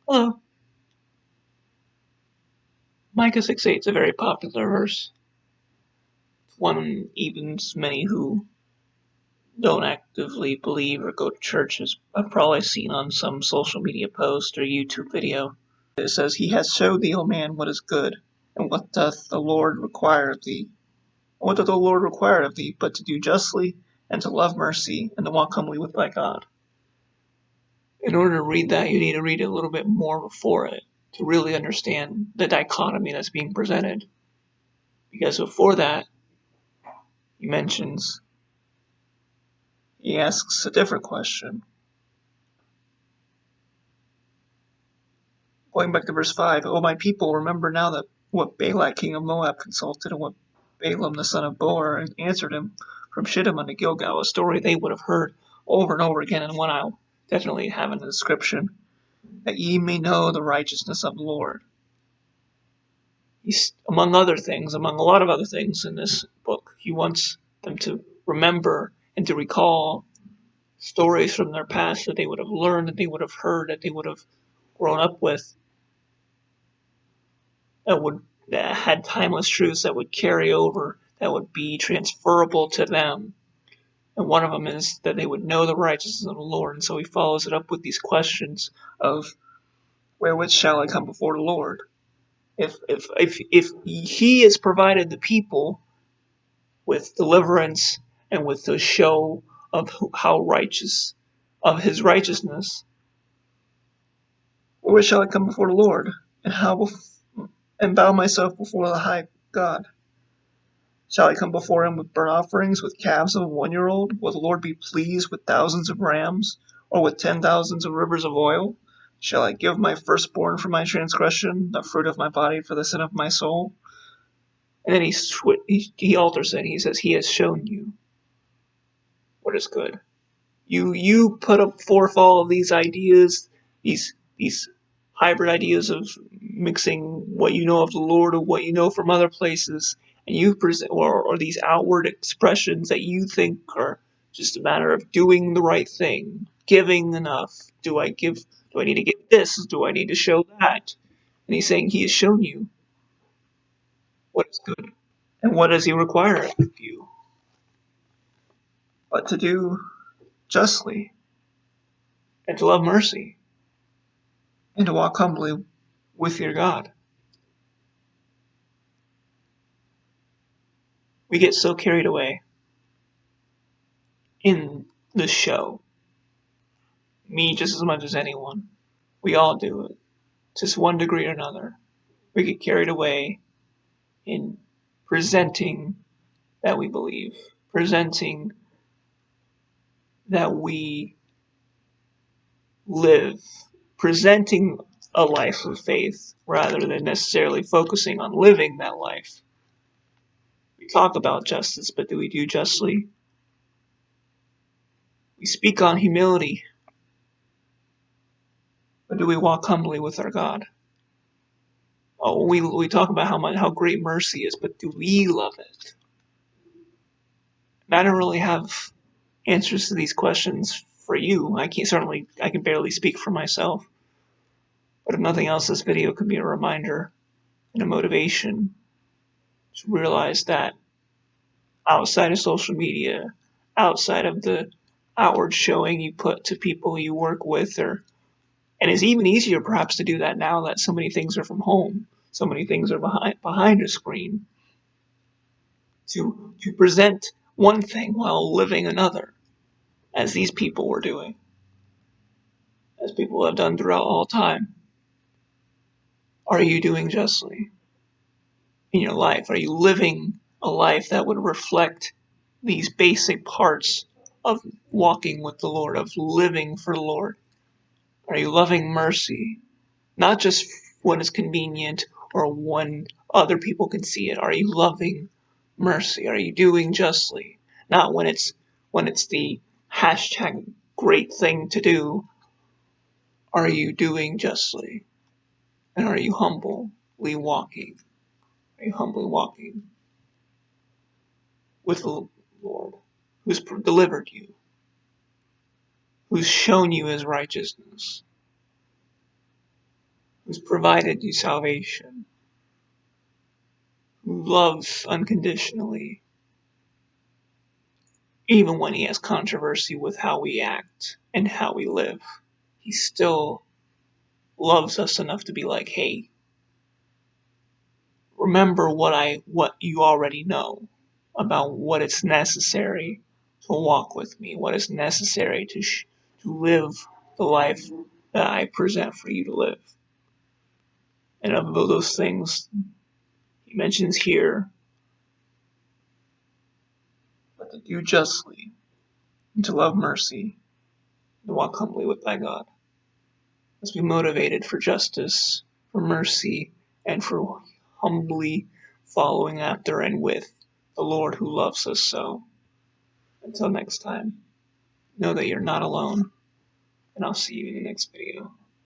Hello. Micah 6:8 is a very popular verse. It's one even many who don't actively believe or go to churches have probably seen on some social media post or YouTube video. It says, "He has showed thee, O man, what is good, and what doth the Lord require of thee? What doth the Lord require of thee, but to do justly, and to love mercy, and to walk humbly with thy God?" In order to read that, you need to read it a little bit more before it to really understand the dichotomy that's being presented. Because before that, he asks a different question. Going back to verse 5, "O my people, remember now that what Balak king of Moab consulted, and what Balaam the son of Beor answered him from Shittim unto Gilgal," a story they would have heard over and over again, and one I'll definitely have in the description, "that ye may know the righteousness of the Lord." He's, among a lot of other things in this book, he wants them to remember and to recall stories from their past that they would have learned, that they would have heard, that they would have grown up with, that had timeless truths that would carry over, that would be transferable to them. And one of them is that they would know the righteousness of the Lord. And so he follows it up with these questions of, wherewith shall I come before the Lord? If he has provided the people with deliverance and with the show of of his righteousness, wherewith shall I come before the Lord, and bow myself before the high God? Shall I come before him with burnt offerings, with calves of a 1-year-old? Will the Lord be pleased with thousands of rams, or with 10,000s of rivers of oil? Shall I give my firstborn for my transgression, the fruit of my body for the sin of my soul? And then he alters it. He says, "He has shown you what is good." You put up forth all of these ideas, these hybrid ideas of mixing what you know of the Lord or what you know from other places, and you present or these outward expressions that you think are just a matter of doing the right thing, giving enough. Do I need to give this? Do I need to show that? And he's saying he has shown you what is good. And what does he require of you? But to do justly, and to love mercy, and to walk humbly with your God. We get so carried away in the show. Me just as much as anyone. We all do it. Just one degree or another. We get carried away in presenting that we believe. Presenting that we live. Presenting a life of faith rather than necessarily focusing on living that life. We talk about justice, but do we do justly? We speak on humility, but do we walk humbly with our God? Oh, we talk about how great mercy is, but do we love it? And I don't really have answers to these questions for you. I can barely speak for myself. But if nothing else, this video could be a reminder and a motivation to realize that outside of social media, outside of the outward showing you put to people you work with, and it's even easier perhaps to do that now that so many things are from home, so many things are behind a screen, to present one thing while living another, as these people were doing, as people have done throughout all time. Are you doing justly in your life? Are you living a life that would reflect these basic parts of walking with the Lord, of living for the Lord? Are you loving mercy, not just when it's convenient or when other people can see it? Are you loving mercy? Are you doing justly? Not when it's the hashtag great thing to do. Are you doing justly? And are you humbly walking? Are you humbly walking with the Lord, who's delivered you, who's shown you his righteousness? who's provided you salvation, who loves unconditionally, even when he has controversy with how we act and how we live. He still loves us enough to be like, hey, remember what you already know about what is necessary to walk with me, what is necessary to live the life that I present for you to live. And of those things he mentions here, but to do justly, and to love mercy, and to walk humbly with thy God. Let's be motivated for justice, for mercy, and for humbly following after and with the Lord who loves us so. Until next time, know that you're not alone, and I'll see you in the next video.